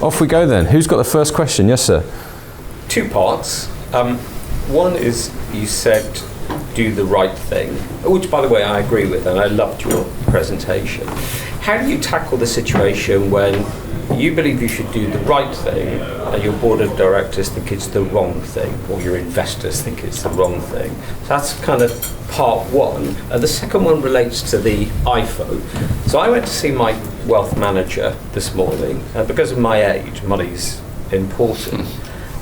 off we go then. Who's got the first question? Yes, sir. Two parts. One is, you said do the right thing, which by the way I agree with, and I loved your presentation. How do you tackle the situation when you believe you should do the right thing and your board of directors think it's the wrong thing, or your investors think it's the wrong thing? So that's kind of part one. And the second one relates to the IFO. So I went to see my wealth manager this morning, and because of my age, money's important.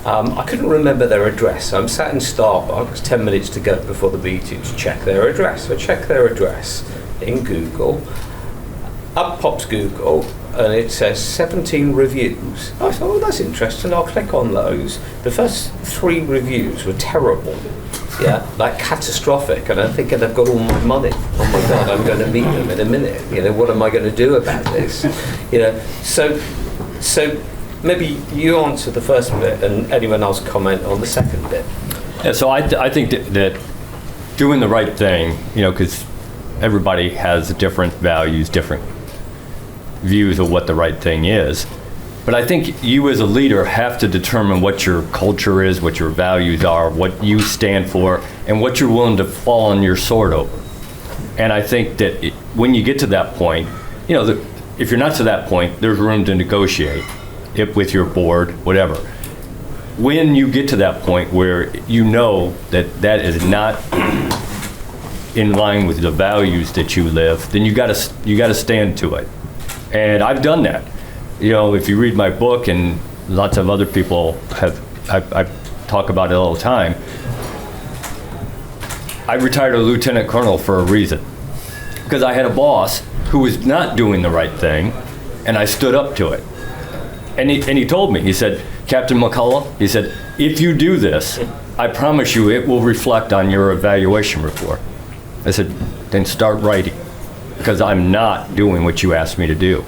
I couldn't remember their address. I'm sat in Starbucks, 10 minutes to go before the meeting to check their address. I check their address in Google. Up pops Google, and it says 17 reviews. I thought, oh, that's interesting. I'll click on those. The first 3 reviews were terrible. Yeah, like catastrophic. And I'm thinking, I've got all my money. Oh my God, I'm going to meet them in a minute. What am I going to do about this? So maybe you answer the first bit, and anyone else comment on the second bit. Yeah, so I think that doing the right thing, because everybody has different values, different views of what the right thing is. But I think you as a leader have to determine what your culture is, what your values are, what you stand for, and what you're willing to fall on your sword over. And I think that when you get to that point, if you're not to that point, there's room to negotiate with your board, whatever. When you get to that point where you know that is not in line with the values that you live, then you got to stand to it. And I've done that. If you read my book, and lots of other people I talk about it all the time, I retired a lieutenant colonel for a reason. Because I had a boss who was not doing the right thing, and I stood up to it. And he told me, he said, Captain McCulloch, he said, if you do this, I promise you it will reflect on your evaluation report. I said, then start writing, because I'm not doing what you asked me to do.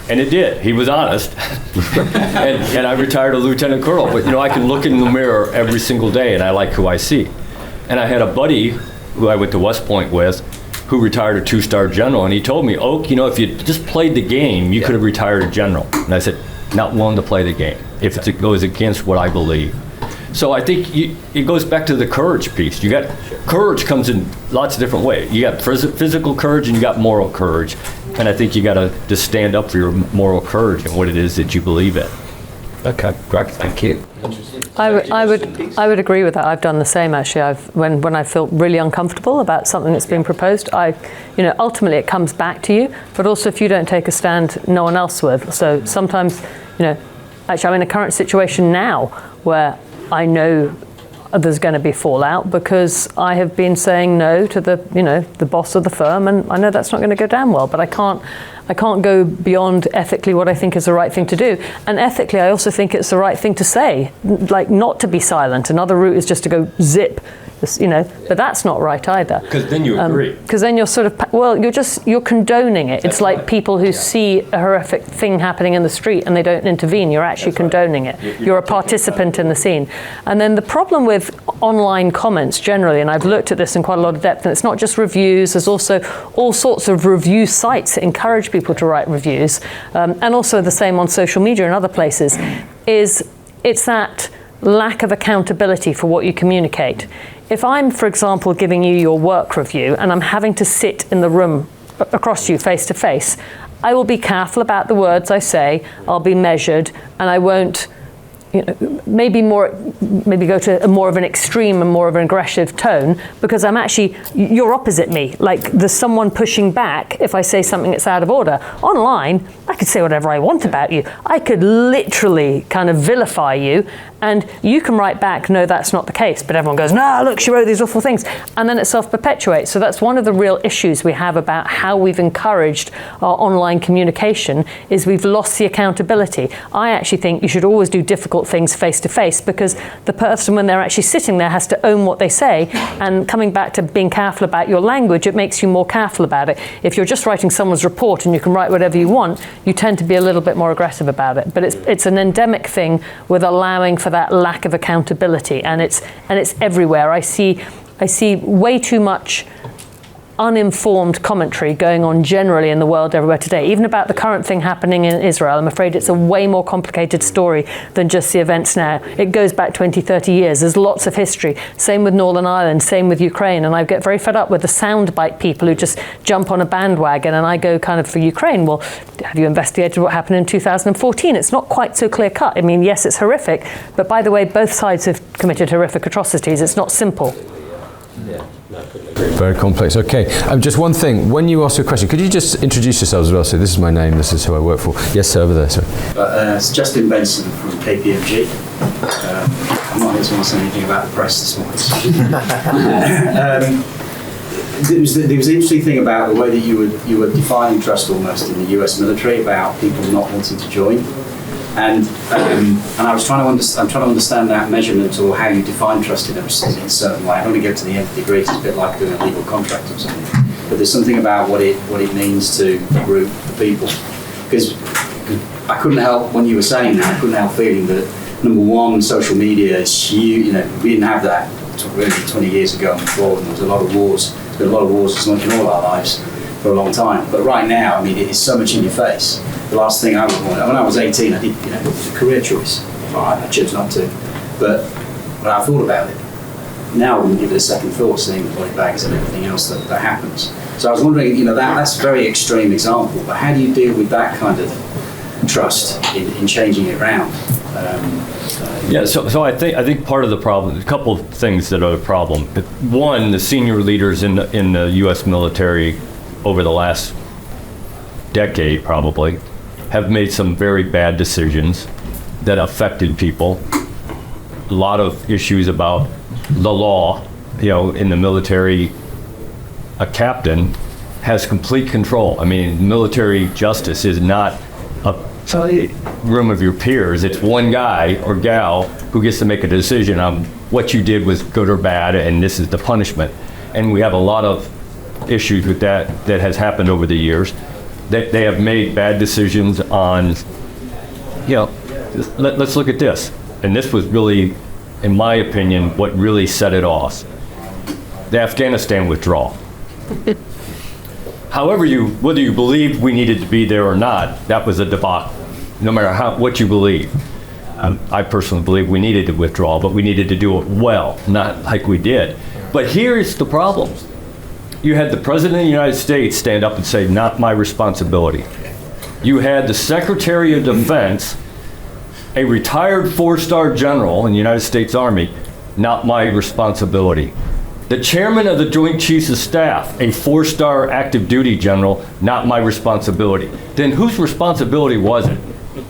And it did. He was honest. and I retired a lieutenant colonel. But, I can look in the mirror every single day, and I like who I see. And I had a buddy who I went to West Point with who retired a 2-star general, and he told me, Oak, if you just played the game, you could have retired a general. And I said, not willing to play the game if it goes against what I believe. So I think it goes back to the courage piece. Courage comes in lots of different ways. You got physical courage and you got moral courage. And I think you got to just stand up for your moral courage and what it is that you believe in. Okay, great, thank you. I would agree with that. I've done the same actually. When I feel really uncomfortable about something that's being proposed, ultimately it comes back to you. But also, if you don't take a stand, no one else will. So sometimes, actually, I'm in a current situation now where I know there's going to be fallout because I have been saying no to the boss of the firm, and I know that's not going to go down well. But I can't go beyond ethically what I think is the right thing to do. And ethically, I also think it's the right thing to say, like not to be silent. Another route is just to go zip, but that's not right either. Because then you agree. Because then you're sort of, you're condoning it. It's like people who see a horrific thing happening in the street and they don't intervene. You're actually condoning it. You're a participant in the scene. And then the problem with online comments generally, and I've looked at this in quite a lot of depth, and it's not just reviews, there's also all sorts of review sites that encourage people to write reviews, and also the same on social media and other places, it's that lack of accountability for what you communicate. If I'm, for example, giving you your work review and I'm having to sit in the room across you face to face, I will be careful about the words I say, I'll be measured, and I won't maybe go to more of an extreme and more of an aggressive tone, because you're opposite me. Like there's someone pushing back if I say something that's out of order. Online, I could say whatever I want about you. I could literally kind of vilify you, and you can write back, no, that's not the case. But everyone goes, no, look, she wrote these awful things. And then it self-perpetuates. So that's one of the real issues we have about how we've encouraged our online communication, is we've lost the accountability. I actually think you should always do difficult things face to face, because the person, when they're actually sitting there, has to own what they say. And coming back to being careful about your language, it makes you more careful about it. If you're just writing someone's report and you can write whatever you want, you tend to be a little bit more aggressive about it. But it's an endemic thing with allowing for that lack of accountability, and it's everywhere. I see way too much uninformed commentary going on generally in the world everywhere today, even about the current thing happening in Israel. I'm afraid it's a way more complicated story than just the events now. It goes back 20, 30 years. There's lots of history. Same with Northern Ireland, same with Ukraine. And I get very fed up with the soundbite people who just jump on a bandwagon, and I go kind of for Ukraine. Well, have you investigated what happened in 2014? It's not quite so clear cut. I mean, yes, it's horrific, but by the way, both sides have committed horrific atrocities. It's not simple. Yeah, no, I couldn't agree. Very complex. Okay. Just one thing. When you ask a question, could you just introduce yourselves as well? So this is my name. This is who I work for. Yes, sir, over there. Sorry. It's Justin Benson from KPMG. I'm not here to say anything about the press this morning. There was an interesting thing about the way that you were defining trust almost in the US military about people not wanting to join. And I was trying to understand that measurement or how you define trust in a certain way. I don't want to get to the nth degree. It's a bit like doing a legal contract or something. But there's something about what it means to the group, the people. Because I couldn't help, when you were saying that, I couldn't help feeling that, number one, social media is huge. You know, we didn't have that really 20 years ago and before, and there was a lot of wars. There's been a lot of wars as much in all our lives for a long time. But right now, I mean, it is so much in your face. The last thing I would want, when I was 18, I did, it was a career choice. I chose not to. But when I thought about it, now I wouldn't give it a second thought, seeing the body bags and everything else that happens. So I was wondering, that's a very extreme example, but how do you deal with that kind of trust in changing it around? So I think part of the problem, a couple of things that are the problem. One, the senior leaders in the U.S. military over the last decade probably have made some very bad decisions that affected people. A lot of issues about the law, in the military, a captain has complete control. I mean, military justice is not a room of your peers. It's one guy or gal who gets to make a decision on what you did was good or bad, and this is the punishment. And we have a lot of issues with that has happened over the years. They have made bad decisions on, let's look at this. And this was really, in my opinion, what really set it off. The Afghanistan withdrawal. However, whether you believed we needed to be there or not, that was a debacle, no matter what you believe. I personally believe we needed to withdraw, but we needed to do it well, not like we did. But here's the problem. You had the President of the United States stand up and say, not my responsibility. You had the Secretary of Defense, a retired 4-star general in the United States Army, not my responsibility. The Chairman of the Joint Chiefs of Staff, a 4-star active duty general, not my responsibility. Then whose responsibility was it?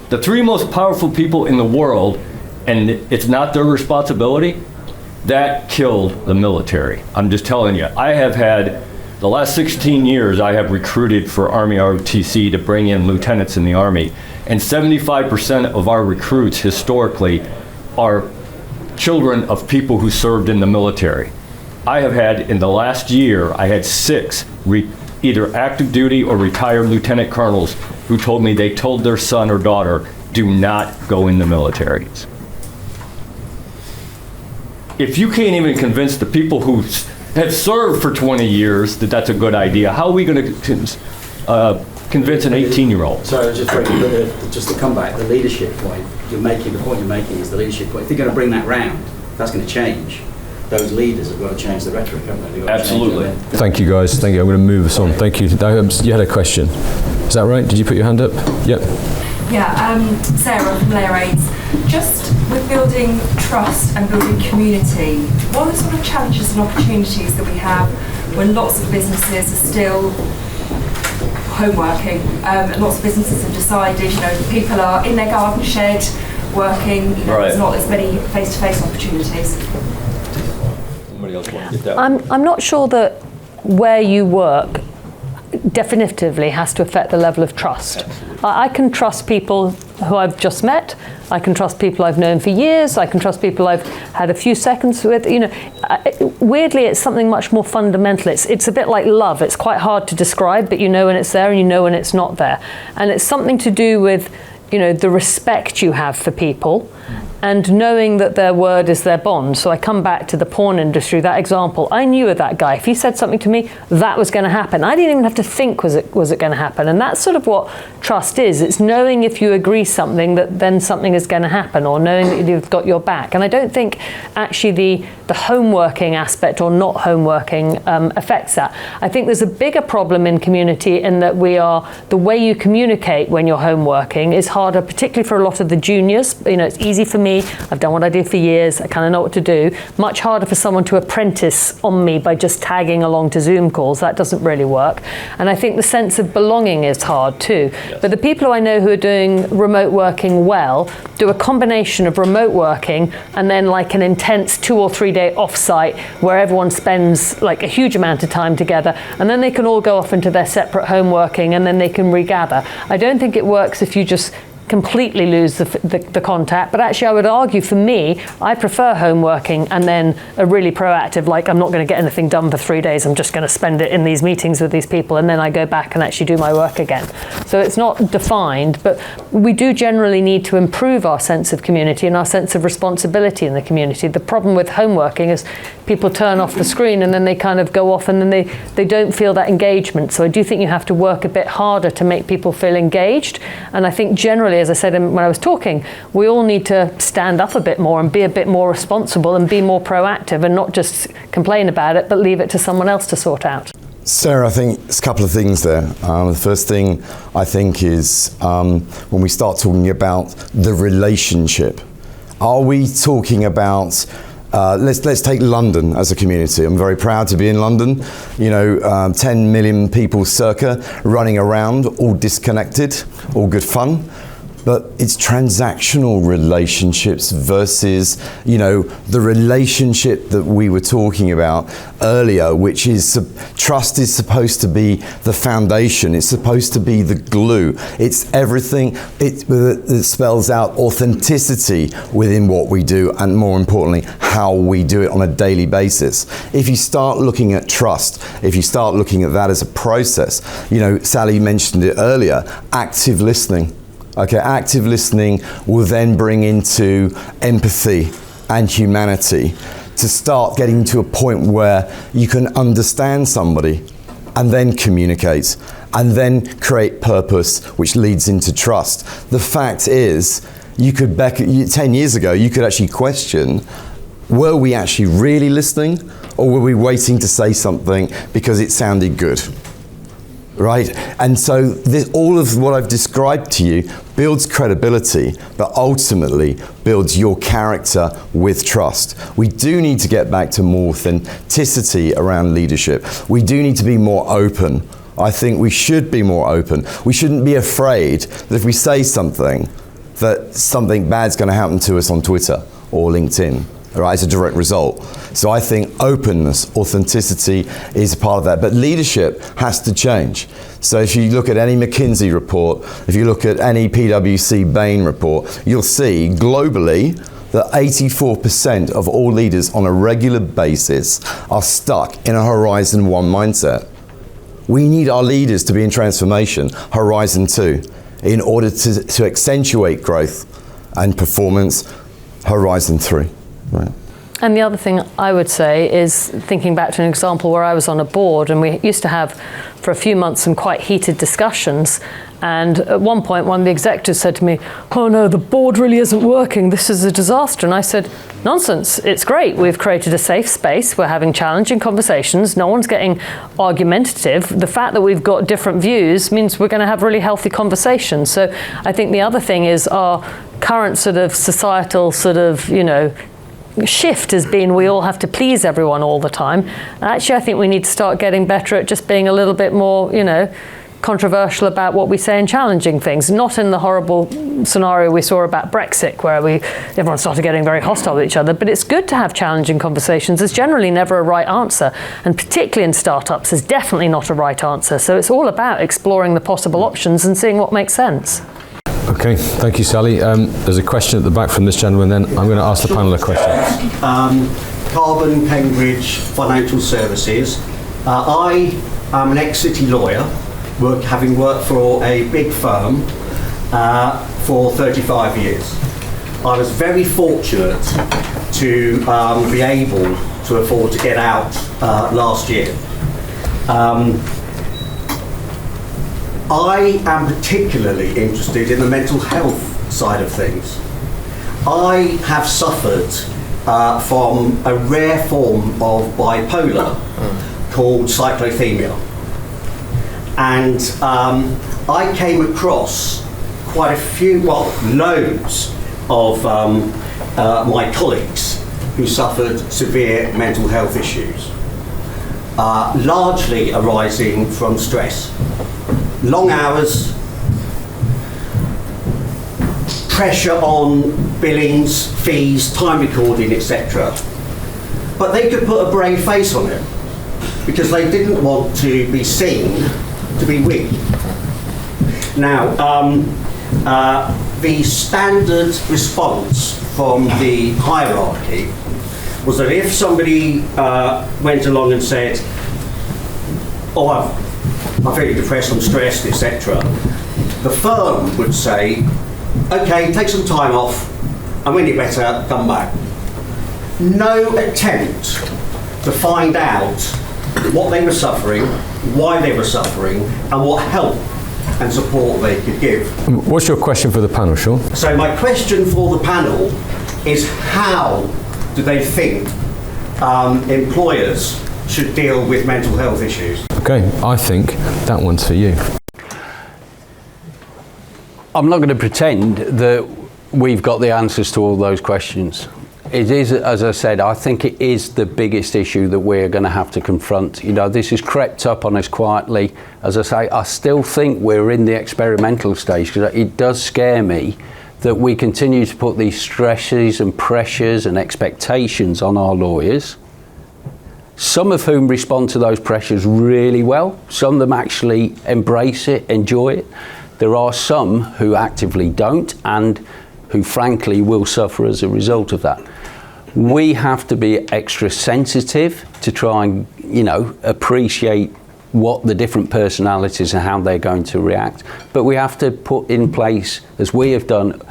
The 3 most powerful people in the world, and it's not their responsibility? That killed the military. I'm just telling you. I have had, the last 16 years, I have recruited for Army ROTC to bring in lieutenants in the Army. And 75% of our recruits historically are children of people who served in the military. I have had, in the last year, I had 6 either active duty or retired lieutenant colonels who told me they told their son or daughter, do not go in the military. If you can't even convince the people who have served for 20 years that that's a good idea, how are we going to convince an 18-year-old? Sorry, just to come back, the leadership point you're making, the point you're making is the leadership point. If you're going to bring that round, that's going to change. Those leaders have got to change the rhetoric, haven't they? They've got to Absolutely. Thank you, guys. Thank you. I'm going to move us on. Thank you. You had a question. Is that right? Did you put your hand up? Yep. Yeah, Sarah from Layer 8. Just with building trust and building community, what are the sort of challenges and opportunities that we have when lots of businesses are still homeworking? Lots of businesses have decided, people are in their garden shed working, Right. There's not as many face-to-face opportunities. Somebody else want to get that one? I'm not sure that where you work definitively has to affect the level of trust. I can trust people who I've just met. I can trust people I've known for years. I can trust people I've had a few seconds with. Weirdly, it's something much more fundamental. It's a bit like love. It's quite hard to describe, but you know when it's there and you know when it's not there. And it's something to do with, the respect you have for people and knowing that their word is their bond. So I come back to the porn industry, that example. I knew of that guy. If he said something to me, that was going to happen. I didn't even have to think, was it going to happen? And that's sort of what trust is. It's knowing if you agree something, that then something is going to happen, or knowing that you've got your back. And I don't think actually the homeworking aspect or not homeworking affects that. I think there's a bigger problem in community in that the way you communicate when you're homeworking is harder, particularly for a lot of the juniors. It's easy for me. I've done what I did for years. I kind of know what to do. Much harder for someone to apprentice on me by just tagging along to Zoom calls. That doesn't really work. And I think the sense of belonging is hard too. Yes. But the people who I know who are doing remote working well do a combination of remote working and then like an intense 2 or 3 day offsite where everyone spends like a huge amount of time together, and then they can all go off into their separate home working and then they can regather. I don't think it works if you just completely lose the contact, but actually I would argue for me, I prefer home working and then a really proactive, like I'm not going to get anything done for 3 days, I'm just going to spend it in these meetings with these people, and then I go back and actually do my work again. So it's not defined, but we do generally need to improve our sense of community and our sense of responsibility in the community. The problem with home working is people turn off the screen and then they kind of go off and then they don't feel that engagement. So I do think you have to work a bit harder to make people feel engaged, and I think generally, as I said when I was talking, we all need to stand up a bit more and be a bit more responsible and be more proactive and not just complain about it, but leave it to someone else to sort out. Sarah, I think there's a couple of things there. The first thing I think is when we start talking about the relationship, are we talking about let's take London as a community. I'm very proud to be in London. 10 million people circa running around, all disconnected, all good fun. But it's transactional relationships versus, the relationship that we were talking about earlier, which is trust is supposed to be the foundation. It's supposed to be the glue. It's everything. It spells out authenticity within what we do, and more importantly, how we do it on a daily basis. If you start looking at trust, if you start looking at that as a process, Sally mentioned it earlier, active listening. Okay, active listening will then bring into empathy and humanity to start getting to a point where you can understand somebody and then communicate and then create purpose, which leads into trust. The fact is, 10 years ago, you could actually question, were we actually really listening, or were we waiting to say something because it sounded good? Right? And so all of what I've described to you builds credibility, but ultimately builds your character with trust. We do need to get back to more authenticity around leadership. We do need to be more open. I think we should be more open. We shouldn't be afraid that if we say something, that something bad's going to happen to us on Twitter or LinkedIn. Right, as a direct result. So I think openness, authenticity is a part of that. But leadership has to change. So if you look at any McKinsey report, if you look at any PwC Bain report, you'll see globally that 84% of all leaders on a regular basis are stuck in a Horizon 1 mindset. We need our leaders to be in transformation, Horizon 2, in order to accentuate growth and performance, Horizon 3. Right. And the other thing I would say is thinking back to an example where I was on a board and we used to have for a few months some quite heated discussions, and at one point one of the executives said to me, "Oh no, the board really isn't working, this is a disaster." And I said, "Nonsense, it's great. We've created a safe space, we're having challenging conversations, no one's getting argumentative. The fact that we've got different views means we're going to have really healthy conversations." So I think the other thing is our current sort of societal sort of, shift has been we all have to please everyone all the time. Actually, I think we need to start getting better at just being a little bit more, controversial about what we say and challenging things. Not in the horrible scenario we saw about Brexit, where everyone started getting very hostile with each other. But it's good to have challenging conversations. There's generally never a right answer, and particularly in startups, there's definitely not a right answer. So it's all about exploring the possible options and seeing what makes sense. Okay, thank you, Sally. There's a question at the back from this gentleman, then I'm going to ask the panel a question. Carbon Cambridge Financial Services. I am an ex-city lawyer, having worked for a big firm for 35 years. I was very fortunate to be able to afford to get out last year. I am particularly interested in the mental health side of things. I have suffered from a rare form of bipolar called cyclothymia. And I came across quite a few, well, loads of my colleagues who suffered severe mental health issues, largely arising from stress. Long hours, pressure on billings, fees, time recording, etc. But they could put a brave face on it because they didn't want to be seen to be weak. Now, the standard response from the hierarchy was that if somebody went along and said, oh, I'm very depressed, I'm stressed, etc., the firm would say, okay, take some time off, and when you're better, come back. No attempt to find out what they were suffering, why they were suffering, and what help and support they could give. What's your question for the panel, Sean? So my question for the panel is, how do they think employers should deal with mental health issues? Okay, I think that one's for you. I'm not going to pretend that we've got the answers to all those questions. It is, as I said, I think it is the biggest issue that we're going to have to confront. You know, this has crept up on us quietly. As I say, I still think we're in the experimental stage, because it does scare me that we continue to put these stresses and pressures and expectations on our lawyers, some of whom respond to those pressures really well. Some of them actually embrace it, enjoy it. There are some who actively don't, and who frankly will suffer as a result of that. We have to be extra sensitive to try and, you know, appreciate what the different personalities and how they're going to react. But we have to put in place, as we have done,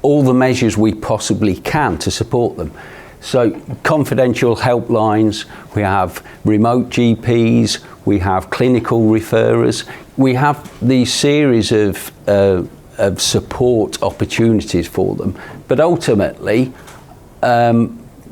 all the measures we possibly can to support them. So confidential helplines, we have remote GPs, we have clinical referrers, we have these series of support opportunities for them. But ultimately,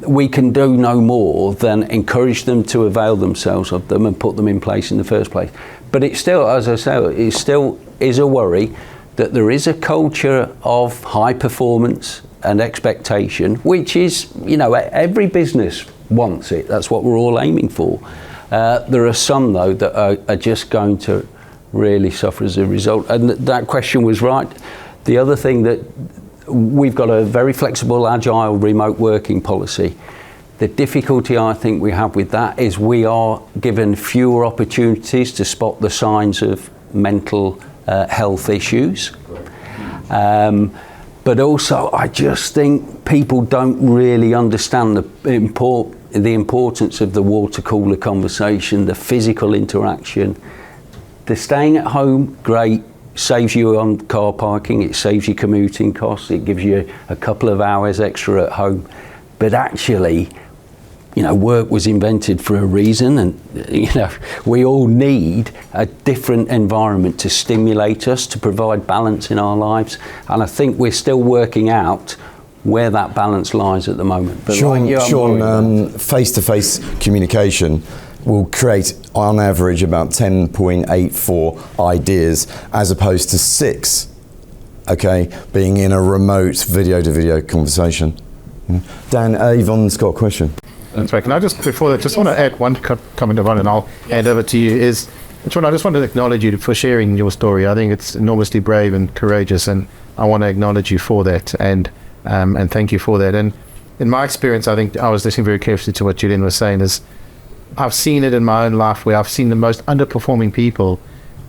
we can do no more than encourage them to avail themselves of them and put them in place in the first place. But it's still, as I say, it still is a worry that there is a culture of high performance and expectation, which is, you know, every business wants it. That's what we're all aiming for. There are some, though, that are just going to really suffer as a result. And that question was right. The other thing, that we've got a very flexible, agile, remote working policy. The difficulty I think we have with that is we are given fewer opportunities to spot the signs of mental health issues. But also, I just think people don't really understand the importance of the water cooler conversation, the physical interaction. The staying at home, great, saves you on car parking, it saves you commuting costs, it gives you a couple of hours extra at home. But actually, you know, work was invented for a reason, and, you know, we all need a different environment to stimulate us, to provide balance in our lives. And I think we're still working out where that balance lies at the moment. But Sean, face-to-face communication will create, on average, about 10.84 ideas, as opposed to 6, okay, being in a remote video-to-video conversation. Dan, Yvonne's got a question. That's right. Can I just, before that, just want to add one comment on, and I'll hand over to you, is, John, I just want to acknowledge you for sharing your story. I think it's enormously brave and courageous, and I want to acknowledge you for that, and thank you for that. And in my experience, I think I was listening very carefully to what Julian was saying, is I've seen it in my own life where I've seen the most underperforming people,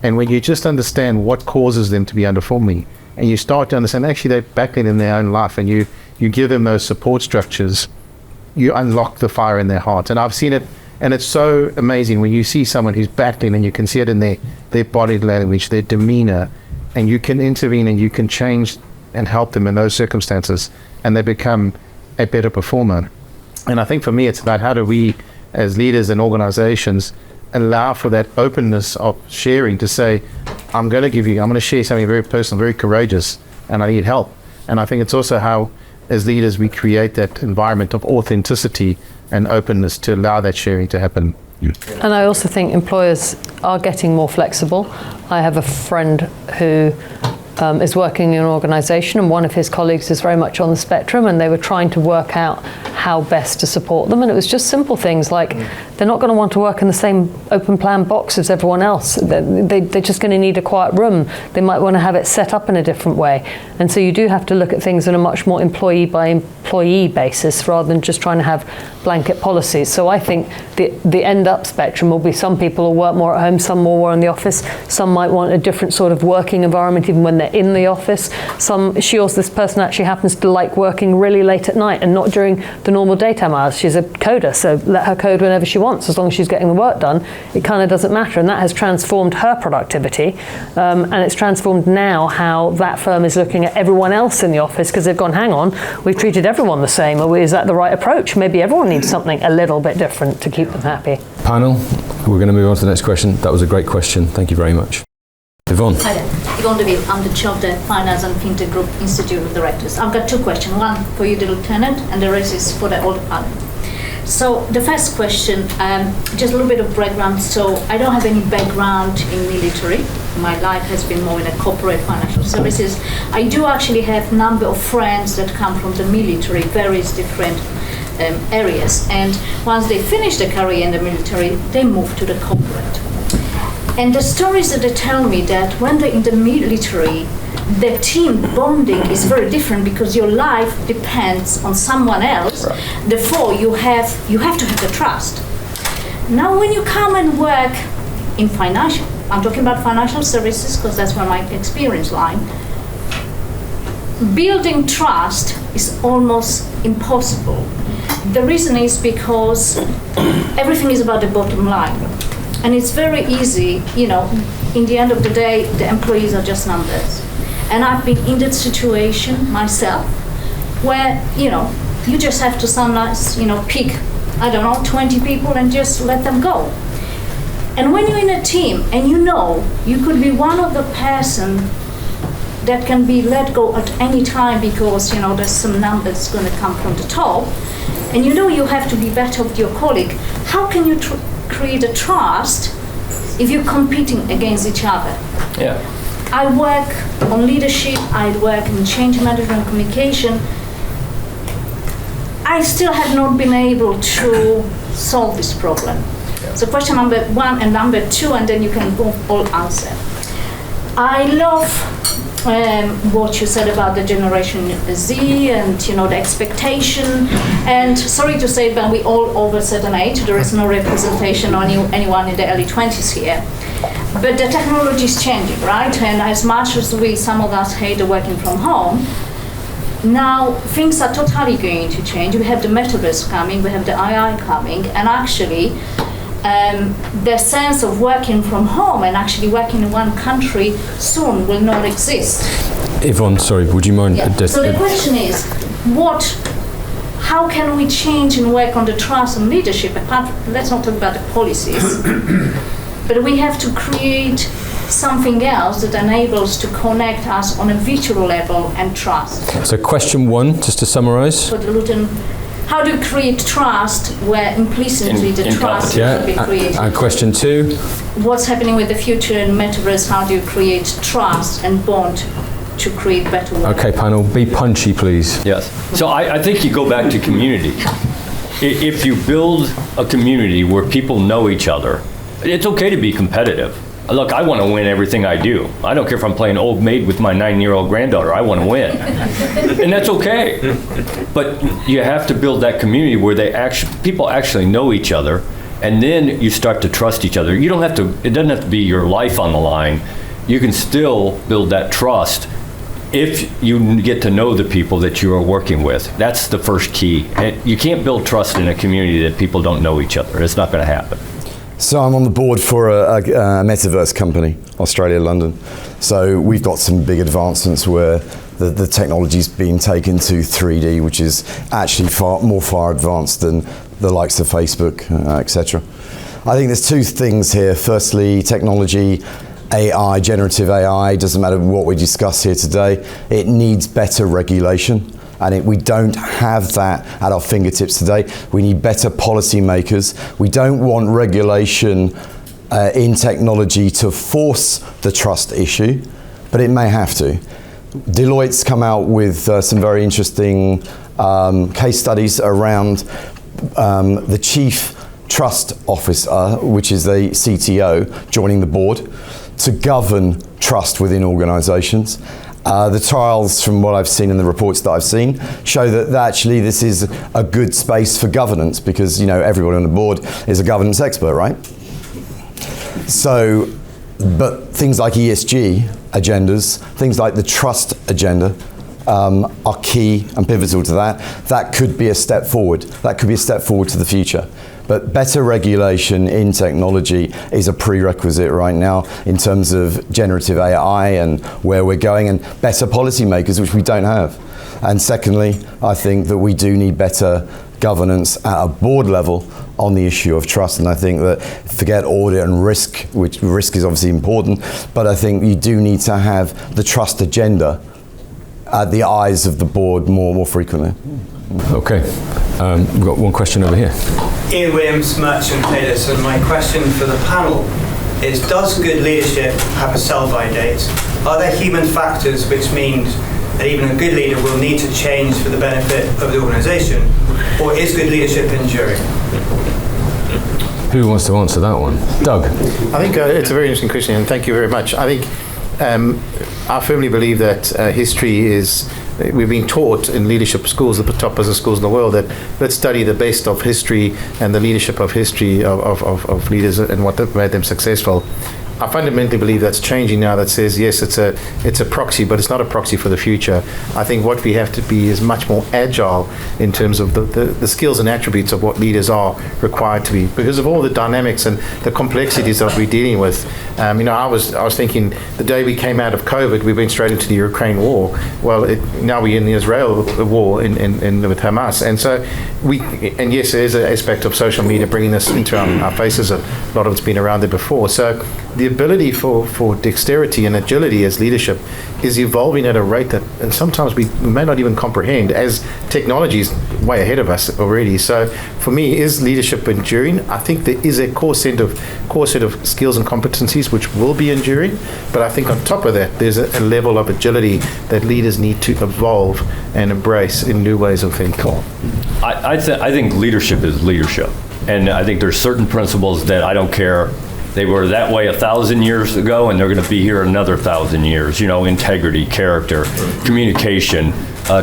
and when you just understand what causes them to be underperforming, and you start to understand actually they're battling in their own life, and you give them those support structures, you unlock the fire in their heart. And I've seen it, and it's so amazing when you see someone who's battling, and you can see it in their body language, their demeanor, and you can intervene and you can change and help them in those circumstances. and they become a better performer. And I think for me, it's about how do we, as leaders and organizations, allow for that openness of sharing to say, I'm going to share something very personal, very courageous, and I need help. And I think it's also how, as leaders, we create that environment of authenticity and openness to allow that sharing to happen. And I also think employers are getting more flexible. I have a friend who is working in an organisation, and one of his colleagues is very much on the spectrum, and they were trying to work out how best to support them. And it was just simple things like they're not going to want to work in the same open plan box as everyone else. They're just going to need a quiet room. They might want to have it set up in a different way. And so you do have to look at things on a much more employee by employee basis rather than just trying to have blanket policies. So I think the end up spectrum will be some people will work more at home, some more work in the office, some might want a different sort of working environment even when they're in the office. This person actually happens to like working really late at night and not during the normal daytime hours. She's a coder, so let her code whenever she wants, as long as she's getting the work done. It kind of doesn't matter, and that has transformed her productivity, and it's transformed now how that firm is looking at everyone else in the office, because they've gone, hang on, we've treated everyone the same. Is that the right approach? Maybe everyone needs something a little bit different to keep them happy. Panel, we're going to move on to the next question. That was a great question. Thank you very much. Yvonne. Hi there. Yvonne DeVille. I'm the Chair of the Finance and FinTech Group Institute of Directors. I've got two questions. One for you, the Lieutenant, and the rest is for the older panel. So the first question, just a little bit of background. So I don't have any background in military. My life has been more in a corporate financial services. I do actually have a number of friends that come from the military, various different areas. And once they finish their career in the military, they move to the corporate. And the stories that they tell me that when they're in the military, the team bonding is very different because your life depends on someone else. Right. Therefore, you have to have the trust. Now, when you come and work in financial, I'm talking about financial services because that's where my experience lies. Building trust is almost impossible. The reason is because everything is about the bottom line. And it's very easy, in the end of the day, the employees are just numbers. And I've been in that situation myself, where, you just have to sometimes, pick, 20 people and just let them go. And when you're in a team and you could be one of the person that can be let go at any time because, there's some numbers going to come from the top, and you have to be better with your colleague, how can you create a trust if you're competing against each other? Yeah. I work on leadership, I work in change management communication. I still have not been able to solve this problem. Yeah. So question number one and number two, and then you can all answer. I love what you said about the Generation Z and the expectation. And sorry to say, but we all over a certain age. There is no representation on anyone in the early 20s here. But the technology is changing, right? And as much as some of us hate the working from home, now things are totally going to change. We have the metaverse coming, we have the AI coming, and actually the sense of working from home and actually working in one country soon will not exist. Yvonne, sorry, would you mind? Yeah. So the question is, how can we change and work on the trust and leadership? Let's not talk about the policies, but we have to create something else that enables to connect us on a virtual level and trust. So question one, just to summarize. For the Luton, how do you create trust where implicitly the trust should be created? And question two. What's happening with the future in metaverse? How do you create trust and bond to create better work? Okay, panel, be punchy, please. Yes. So I think you go back to community. If you build a community where people know each other, it's okay to be competitive. Look, I want to win everything I do. I don't care if I'm playing old maid with my 9-year-old granddaughter. I want to win. And that's okay. But you have to build that community where people actually know each other, and then you start to trust each other. You don't have to, it doesn't have to be your life on the line. You can still build that trust if you get to know the people that you are working with. That's the first key. And you can't build trust in a community that people don't know each other. It's not going to happen. So I'm on the board for a metaverse company, Australia, London. So we've got some big advancements where the technology's being taken to 3D, which is actually far advanced than the likes of Facebook, etc. I think there's two things here. Firstly, technology, AI, generative AI, doesn't matter what we discuss here today, it needs better regulation. And we don't have that at our fingertips today. We need better policymakers. We don't want regulation in technology to force the trust issue, but it may have to. Deloitte's come out with some very interesting case studies around the chief trust officer, which is the CTO, joining the board to govern trust within organisations. The trials, from what I've seen and the reports that I've seen, show that actually this is a good space for governance, because everybody on the board is a governance expert, right? So, but things like ESG agendas, things like the trust agenda, are key and pivotal to that. That could be a step forward. That could be a step forward to the future. But better regulation in technology is a prerequisite right now in terms of generative AI and where we're going, and better policymakers, which we don't have. And secondly, I think that we do need better governance at a board level on the issue of trust. And I think that, forget audit and risk, which risk is obviously important, but I think you do need to have the trust agenda at the eyes of the board more frequently. Okay, we've got one question over here. Ian Williams, Merchant Traders, and my question for the panel is, does good leadership have a sell-by date? Are there human factors which mean that even a good leader will need to change for the benefit of the organisation, or is good leadership enduring? Who wants to answer that one? Doug. I think it's a very interesting question, and thank you very much. I think I firmly believe that history is, we've been taught in leadership schools, the top business schools in the world, that let's study the best of history and the leadership of history of leaders and what made them successful. I fundamentally believe that's changing now. That says, yes, it's a proxy, but it's not a proxy for the future. I think what we have to be is much more agile in terms of the skills and attributes of what leaders are required to be, because of all the dynamics and the complexities that we're dealing with. I was thinking the day we came out of COVID, we went straight into the Ukraine war. Well, now we're in the Israel war with Hamas, and so yes, there is an aspect of social media bringing this into our faces. A lot of it's been around there before. So the ability for dexterity and agility as leadership is evolving at a rate that, and sometimes we may not even comprehend, as technology is way ahead of us already. So for me, is leadership enduring? I think there is a core set of skills and competencies which will be enduring, but I think on top of that, there's a level of agility that leaders need to evolve and embrace in new ways of thinking. I think leadership is leadership, and I think there's certain principles that I don't care. They were that way 1,000 years ago, and they're going to be here another 1,000 years. Integrity, character, communication,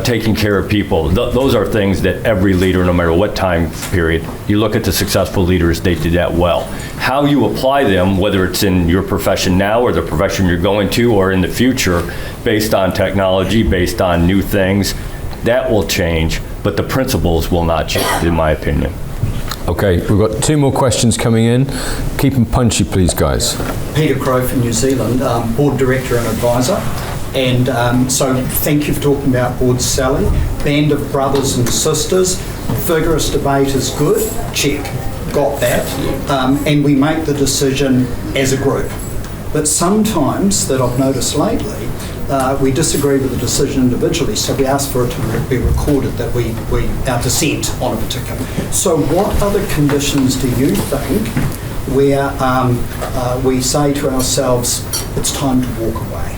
taking care of people. Those are things that every leader, no matter what time period, you look at the successful leaders, they did that well. How you apply them, whether it's in your profession now or the profession you're going to or in the future, based on technology, based on new things, that will change, but the principles will not change, in my opinion. Okay, we've got two more questions coming in. Keep them punchy, please, guys. Peter Crow from New Zealand, board director and advisor. And so thank you for talking about board selling. Band of brothers and sisters, vigorous debate is good, check, got that. And we make the decision as a group. But sometimes, that I've noticed lately, we disagree with the decision individually, so we ask for it to be recorded that our dissent on a particular. So what other conditions do you think where we say to ourselves, it's time to walk away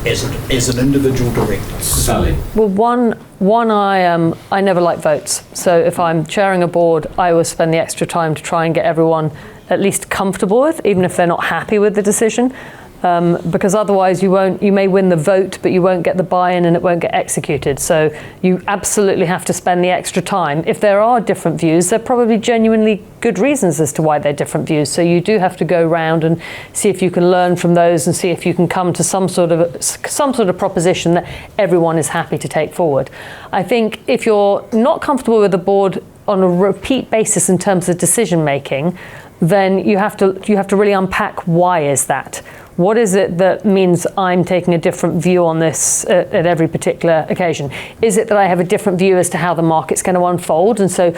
as an individual director? Sally. Well, one I never like votes. So if I'm chairing a board, I always spend the extra time to try and get everyone at least comfortable with, even if they're not happy with the decision. Because otherwise you may win the vote, but you won't get the buy-in and it won't get executed. So you absolutely have to spend the extra time. If there are different views, there are probably genuinely good reasons as to why they're different views. So you do have to go around and see if you can learn from those and see if you can come to some sort of proposition that everyone is happy to take forward. I think if you're not comfortable with the board on a repeat basis in terms of decision making, then you have to really unpack why is that. what is it that means I'm taking a different view on this at every particular occasion? Is it that I have a different view as to how the market's going to unfold, and so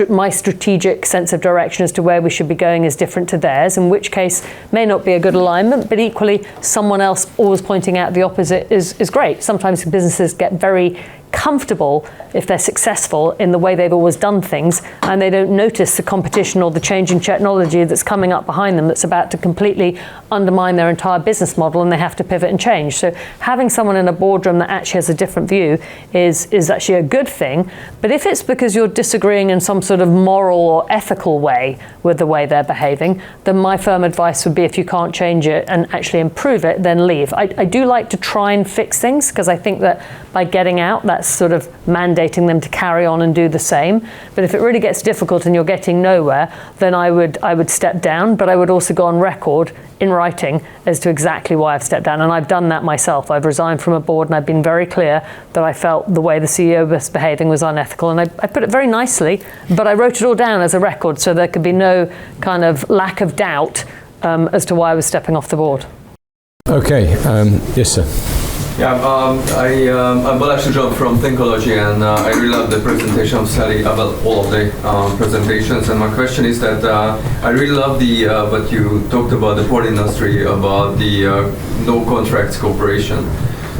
my strategic sense of direction as to where we should be going is different to theirs, in which case may not be a good alignment, but equally someone else always pointing out the opposite is great. Sometimes businesses get very comfortable, if they're successful, in the way they've always done things, and they don't notice the competition or the changing technology that's coming up behind them that's about to completely undermine their entire business model, and they have to pivot and change. So having someone in a boardroom that actually has a different view is actually a good thing. But if it's because you're disagreeing in some sort of moral or ethical way with the way they're behaving, then my firm advice would be, if you can't change it and actually improve it, then leave. I do like to try and fix things, because I think that by getting out, that's sort of mandating them to carry on and do the same. But if it really gets difficult and you're getting nowhere, then I would step down, but I would also go on record in writing as to exactly why I've stepped down. And I've done that myself. I've resigned from a board, and I've been very clear that I felt the way the CEO was behaving was unethical. And I put it very nicely, but I wrote it all down as a record, so there could be no kind of lack of doubt as to why I was stepping off the board. Okay, yes sir. Yeah, I'm Julian from Thinkology, and I really love the presentation of Sally about all of the presentations. And my question is that I really love the what you talked about the port industry, about the no contracts cooperation.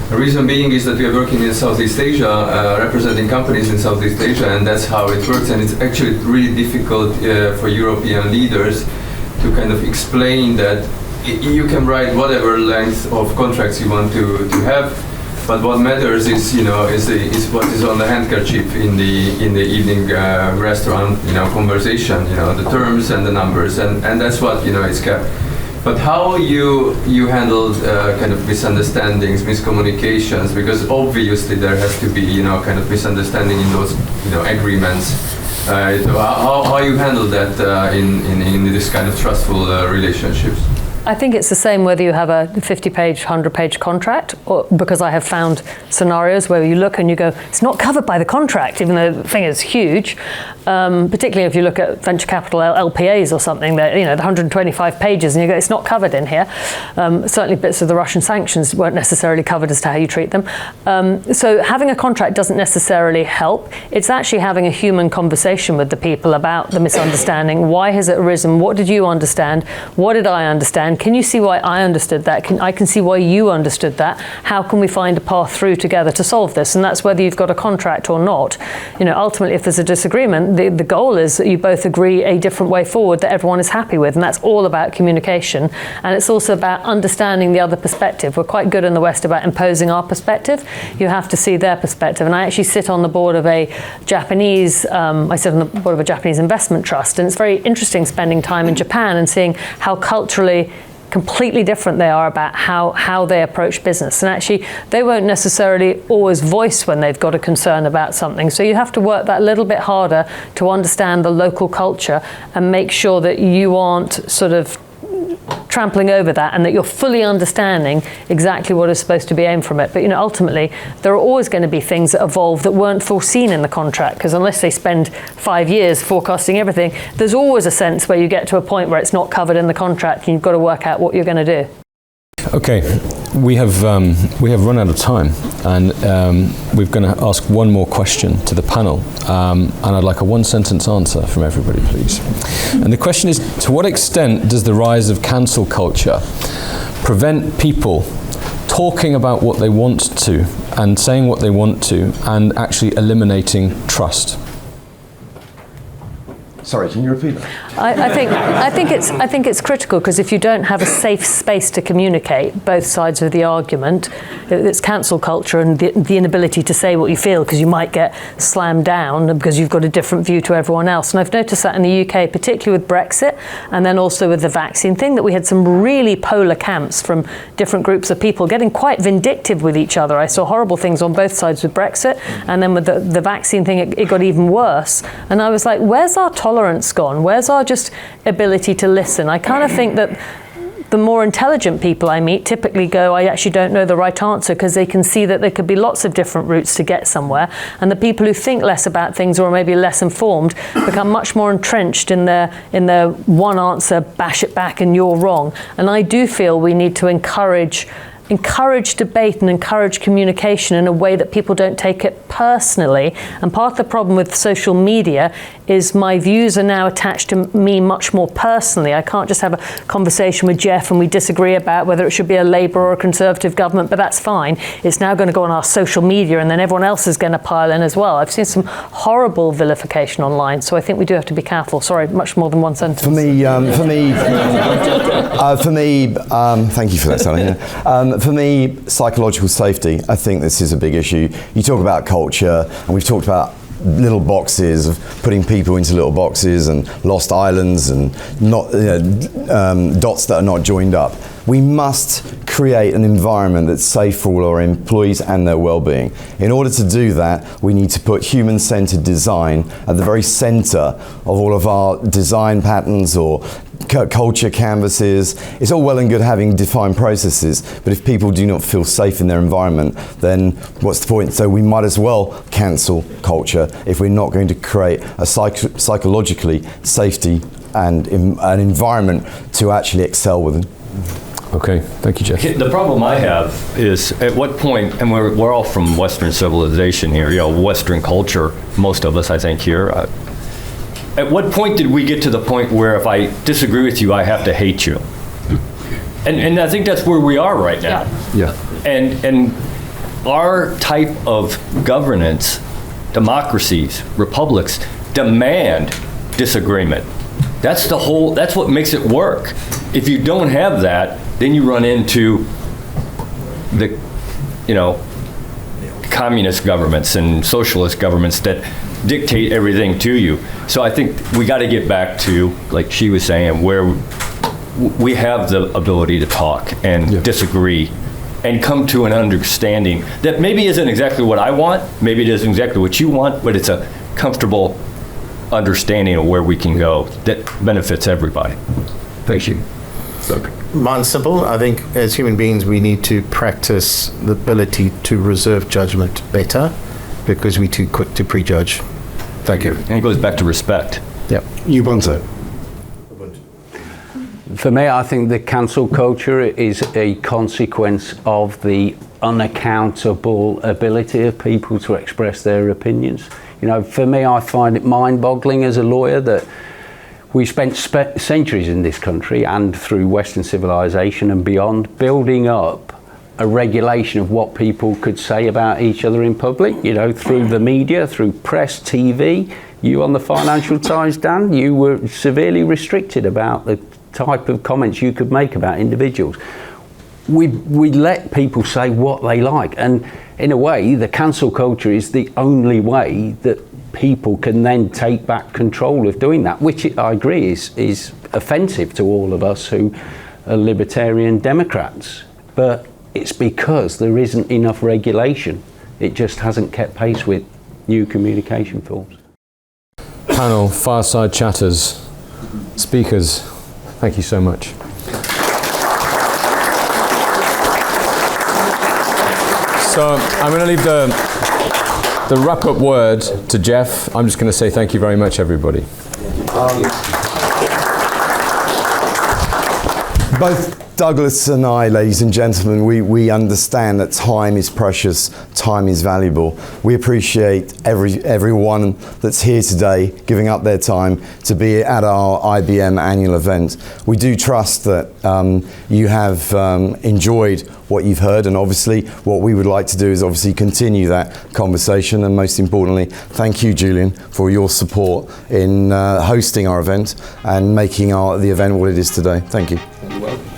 The reason being is that we are working in Southeast Asia, representing companies in Southeast Asia, and that's how it works. And it's actually really difficult for European leaders to kind of explain that you can write whatever length of contracts you want to have, but what matters is is what is on the handkerchief in the evening restaurant conversation, the terms and the numbers, and that's what is kept. But how you handled kind of misunderstandings, miscommunications, because obviously there has to be kind of misunderstanding in those agreements. How you handle that in this kind of trustful relationships? I think it's the same whether you have a 50-page, 100-page contract, or because I have found scenarios where you look and you go, it's not covered by the contract, even though the thing is huge. Particularly if you look at venture capital LPAs or something, that the 125 pages, and you go, it's not covered in here. Certainly bits of the Russian sanctions weren't necessarily covered as to how you treat them. So having a contract doesn't necessarily help. It's actually having a human conversation with the people about the misunderstanding. Why has it arisen? What did you understand? What did I understand? Can you see why I understood that? I can see why you understood that. How can we find a path through together to solve this? And that's whether you've got a contract or not. Ultimately, if there's a disagreement, the goal is that you both agree a different way forward that everyone is happy with. And that's all about communication. And it's also about understanding the other perspective. We're quite good in the West about imposing our perspective. You have to see their perspective. And I actually sit on the board of a Japanese investment trust. And it's very interesting spending time in Japan and seeing how culturally completely different they are about how they approach business. And actually, they won't necessarily always voice when they've got a concern about something. So you have to work that little bit harder to understand the local culture and make sure that you aren't sort of trampling over that, and that you're fully understanding exactly what is supposed to be aimed from it. But ultimately, there are always going to be things that evolve that weren't foreseen in the contract, because unless they spend 5 years forecasting everything, there's always a sense where you get to a point where it's not covered in the contract, and you've got to work out what you're going to do. Okay, we have run out of time, and we're going to ask one more question to the panel, and I'd like a one-sentence answer from everybody, please. And the question is, to what extent does the rise of cancel culture prevent people talking about what they want to and saying what they want to and actually eliminating trust? Sorry, can you repeat that? I think it's critical, because if you don't have a safe space to communicate both sides of the argument, it's cancel culture and the inability to say what you feel, because you might get slammed down because you've got a different view to everyone else. And I've noticed that in the UK, particularly with Brexit, and then also with the vaccine thing, that we had some really polar camps from different groups of people getting quite vindictive with each other. I saw horrible things on both sides with Brexit, and then with the vaccine thing, it got even worse. And I was like, where's our tolerance gone? Where's our just ability to listen? I kind of think that the more intelligent people I meet typically go, I actually don't know the right answer, because they can see that there could be lots of different routes to get somewhere. And the people who think less about things or maybe less informed become much more entrenched in their one answer, bash it back and you're wrong. And I do feel we need to encourage debate and encourage communication in a way that people don't take it personally. And part of the problem with social media is my views are now attached to me much more personally. I can't just have a conversation with Geoff and we disagree about whether it should be a Labour or a Conservative government, but that's fine. It's now going to go on our social media and then everyone else is going to pile in as well. I've seen some horrible vilification online, so I think we do have to be careful. Sorry, much more than one sentence. For me, thank you for that, Sally. For me, psychological safety, I think this is a big issue. You talk about culture, and we've talked about little boxes, of putting people into little boxes and lost islands and not dots that are not joined up. We must create an environment that's safe for all our employees and their well-being. In order to do that, we need to put human-centered design at the very center of all of our design patterns or culture canvases. It's all well and good having defined processes, but if people do not feel safe in their environment, then what's the point? So we might as well cancel culture if we're not going to create a psychologically safety and an environment to actually excel within. Okay, thank you, Geoff. The problem I have is at what point, and we're all from Western civilization here, Western culture, most of us I think here, at what point did we get to the point where if I disagree with you, I have to hate you? And I think that's where we are right now. Yeah. And our type of governance, democracies, republics, demand disagreement. That's what makes it work. If you don't have that, then you run into the, communist governments and socialist governments that dictate everything to you. So I think we got to get back to, like she was saying, where we have the ability to talk and disagree and come to an understanding that maybe isn't exactly what I want, maybe it isn't exactly what you want, but it's a comfortable understanding of where we can go that benefits everybody. Thank you. Mine's simple. I think as human beings we need to practice the ability to reserve judgment better, because we're too quick to prejudge. Thank you. And it goes back to respect. Yep. Ubuntu. For me, I think the cancel culture is a consequence of the unaccountable ability of people to express their opinions. For me, I find it mind-boggling as a lawyer that we spent centuries in this country and through Western civilization and beyond building up a regulation of what people could say about each other in public, through the media, through press, TV. You on the Financial Times, Dan, you were severely restricted about the type of comments you could make about individuals. We let people say what they like, and in a way the cancel culture is the only way that people can then take back control of doing that, which I agree is offensive to all of us who are libertarian Democrats, but it's because there isn't enough regulation. It just hasn't kept pace with new communication forms. Panel, fireside chatters, speakers, thank you so much. So I'm going to leave the wrap-up word to Geoff. I'm just going to say thank you very much, everybody. Both Douglas and I, ladies and gentlemen, we understand that time is precious, time is valuable. We appreciate everyone that's here today giving up their time to be at our IBEM annual event. We do trust that you have enjoyed what you've heard, and obviously what we would like to do is obviously continue that conversation, and most importantly, thank you, Julian, for your support in hosting our event and making the event what it is today. Thank you. You're welcome.